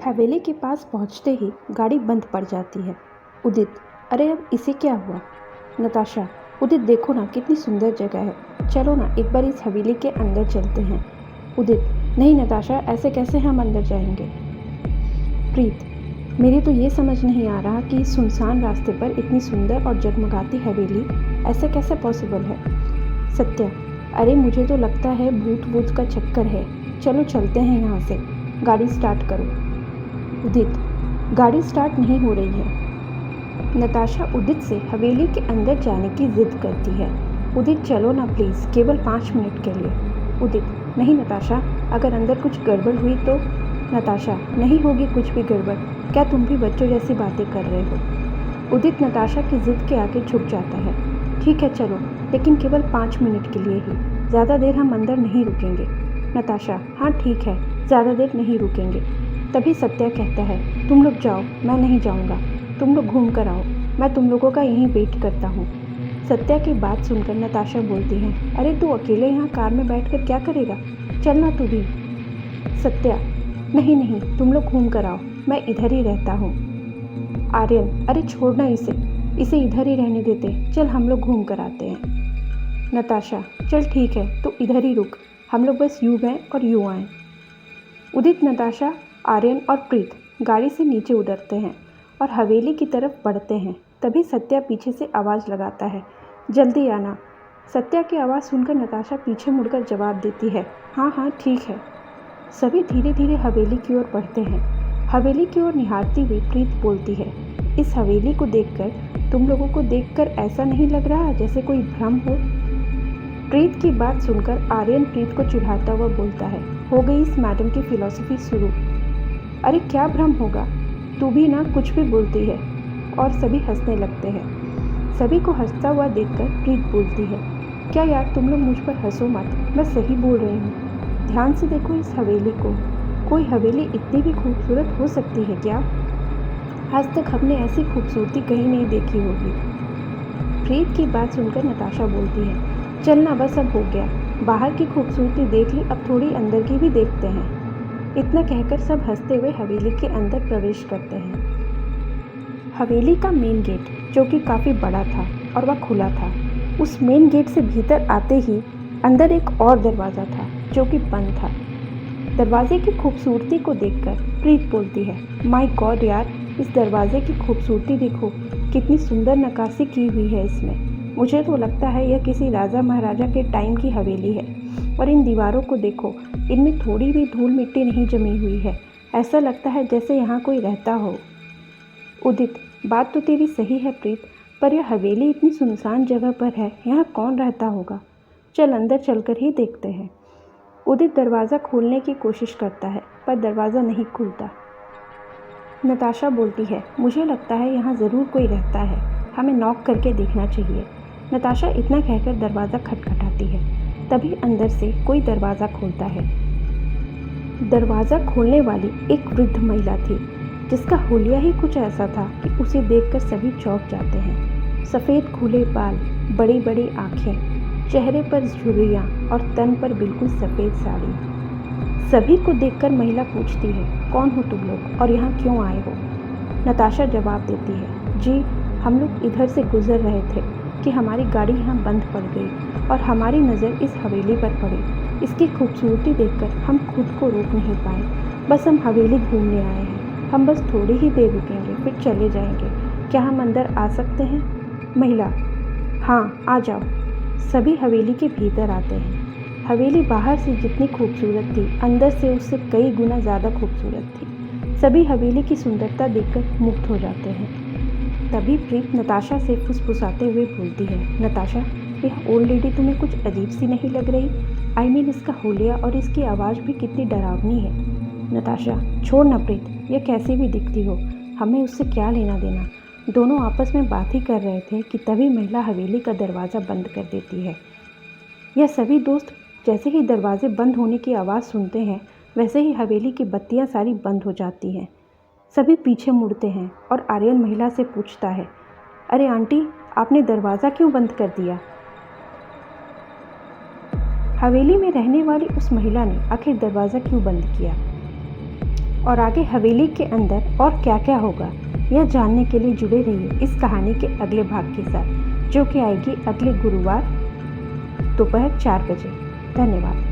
हवेली के पास पहुंचते ही गाड़ी बंद पड़ जाती है। उदित, अरे अब इसे क्या हुआ? नताशा, उदित देखो ना कितनी सुंदर जगह है, चलो ना एक बार इस हवेली के अंदर चलते हैं। उदित, नहीं नताशा, ऐसे कैसे हम अंदर जाएंगे? प्रीत, मेरी तो ये समझ नहीं आ रहा कि इस सुनसान रास्ते पर इतनी सुंदर और जगमगाती हवेली ऐसे कैसे पॉसिबल है। सत्या, अरे मुझे तो लगता है भूत वूत का चक्कर है, चलो चलते हैं यहाँ से, गाड़ी स्टार्ट करो। उदित, गाड़ी स्टार्ट नहीं हो रही है। नताशा उदित से हवेली के अंदर जाने की जिद करती है। उदित, चलो ना प्लीज़, केवल 5 मिनट के लिए। उदित, नहीं नताशा, अगर अंदर कुछ गड़बड़ हुई तो? नताशा, नहीं होगी कुछ भी गड़बड़, क्या तुम भी बच्चों जैसी बातें कर रहे हो? उदित नताशा की जिद के आगे झुक जाता है। ठीक है चलो, लेकिन केवल 5 मिनट के लिए ही, ज़्यादा देर हम अंदर नहीं रुकेंगे। नताशा, हाँ ठीक है, ज़्यादा देर नहीं रुकेंगे। तभी सत्या कहता है, तुम लोग जाओ, मैं नहीं जाऊंगा, तुम लोग घूम कर आओ, मैं तुम लोगों का यहीं वेट करता हूँ। सत्या की बात सुनकर नताशा बोलती है, अरे तू अकेले यहाँ कार में बैठकर क्या करेगा, चलना तू भी। सत्या, नहीं नहीं, तुम लोग घूम कर आओ, मैं इधर ही रहता हूँ। आर्यन, अरे छोड़ना इसे इधर ही रहने देते, चल हम लोग घूम कर आते हैं। नताशा, चल ठीक है, तो इधर ही रुक, हम लोग बस यूँ गए और यूँ आए। उदित, नताशा, आर्यन और प्रीत गाड़ी से नीचे उतरते हैं और हवेली की तरफ बढ़ते हैं। तभी सत्या पीछे से आवाज़ लगाता है, जल्दी आना। सत्या की आवाज़ सुनकर नताशा पीछे मुड़कर जवाब देती है, हाँ हाँ ठीक है। सभी धीरे धीरे हवेली की ओर बढ़ते हैं। हवेली की ओर निहारती हुई प्रीत बोलती है, इस हवेली को देखकर, तुम लोगों को देखकर ऐसा नहीं लग रहा जैसे कोई भ्रम हो? प्रीत की बात सुनकर आर्यन प्रीत को चिढ़ाता हुआ बोलता है, हो गई इस मैडम की फिलॉसफी शुरू। अरे क्या भ्रम होगा, तू भी ना कुछ भी बोलती है। और सभी हंसने लगते हैं। सभी को हंसता हुआ देखकर प्रीत बोलती है, क्या यार तुम लोग मुझ पर हंसो मत, मैं सही बोल रही हूँ। ध्यान से देखो इस हवेली को, कोई हवेली इतनी भी खूबसूरत हो सकती है क्या? आज तक हमने ऐसी खूबसूरती कहीं नहीं देखी होगी। प्रीत की बात सुनकर नताशा बोलती है, चलना बस अब हो गया, बाहर की खूबसूरती देख ली, अब थोड़ी अंदर की भी देखते हैं। इतना कहकर सब हंसते हुए हवेली के अंदर प्रवेश करते हैं। हवेली का मेन गेट, जो कि काफ़ी बड़ा था और वह खुला था, उस मेन गेट से भीतर आते ही अंदर एक और दरवाज़ा था जो कि बंद था। दरवाजे की खूबसूरती को देखकर प्रीत बोलती है, माय गॉड यार, इस दरवाजे की खूबसूरती देखो, कितनी सुंदर नक्काशी की हुई है इसमें। मुझे तो लगता है यह किसी राजा महाराजा के टाइम की हवेली है। और इन दीवारों को देखो, इनमें थोड़ी भी धूल मिट्टी नहीं जमी हुई है, ऐसा लगता है जैसे यहाँ कोई रहता हो। उदित, बात तो तेरी सही है प्रीत, पर यह हवेली इतनी सुनसान जगह पर है, यहाँ कौन रहता होगा? चल अंदर चलकर ही देखते हैं। उदित दरवाज़ा खोलने की कोशिश करता है, पर दरवाज़ा नहीं खुलता। नताशा बोलती है, मुझे लगता है यहाँ ज़रूर कोई रहता है, हमें नॉक करके देखना चाहिए। नताशा इतना कहकर दरवाज़ा खटखटाती है। तभी अंदर से कोई दरवाज़ा खोलता है। दरवाज़ा खोलने वाली एक वृद्ध महिला थी, जिसका हुलिया ही कुछ ऐसा था कि उसे देखकर सभी चौंक जाते हैं। सफ़ेद खुले बाल, बड़ी बड़ी आँखें, चेहरे पर झुर्रियाँ और तन पर बिल्कुल सफ़ेद साड़ी। सभी को देखकर महिला पूछती है, कौन हो तुम लोग और यहाँ क्यों आए हो? नताशा जवाब देती है, जी हम लोग इधर से गुजर रहे थे कि हमारी गाड़ी यहाँ बंद पड़ गई और हमारी नज़र इस हवेली पर पड़ी। इसकी खूबसूरती देखकर हम खुद को रोक नहीं पाए, बस हम हवेली घूमने आए हैं, हम बस थोड़ी ही देर रुकेंगे फिर चले जाएंगे, क्या हम अंदर आ सकते हैं? महिला, हाँ आ जाओ। सभी हवेली के भीतर आते हैं। हवेली बाहर से जितनी खूबसूरत थी, अंदर से उससे कई गुना ज़्यादा खूबसूरत थी। सभी हवेली की सुंदरता देखकर मुग्ध हो जाते हैं। तभी प्रीत नताशा से फुसफुसाते हुए बोलती है, नताशा, यह ओल्ड लेडी तुम्हें कुछ अजीब सी नहीं लग रही? आई मीन इसका हुलिया और इसकी आवाज़ भी कितनी डरावनी है। नताशा, छोड़ ना प्रीत, यह कैसी भी दिखती हो, हमें उससे क्या लेना देना। दोनों आपस में बात ही कर रहे थे कि तभी महिला हवेली का दरवाज़ा बंद कर देती है। यह सभी दोस्त जैसे ही दरवाजे बंद होने की आवाज़ सुनते हैं, वैसे ही हवेली की बत्तियां सारी बंद हो जाती हैं। सभी पीछे मुड़ते हैं और आर्यन महिला से पूछता है, अरे आंटी, आपने दरवाज़ा क्यों बंद कर दिया? हवेली में रहने वाली उस महिला ने आखिर दरवाज़ा क्यों बंद किया, और आगे हवेली के अंदर और क्या क्या होगा, यह जानने के लिए जुड़े रहिए इस कहानी के अगले भाग के साथ, जो कि आएगी अगले गुरुवार दोपहर 4 बजे। धन्यवाद।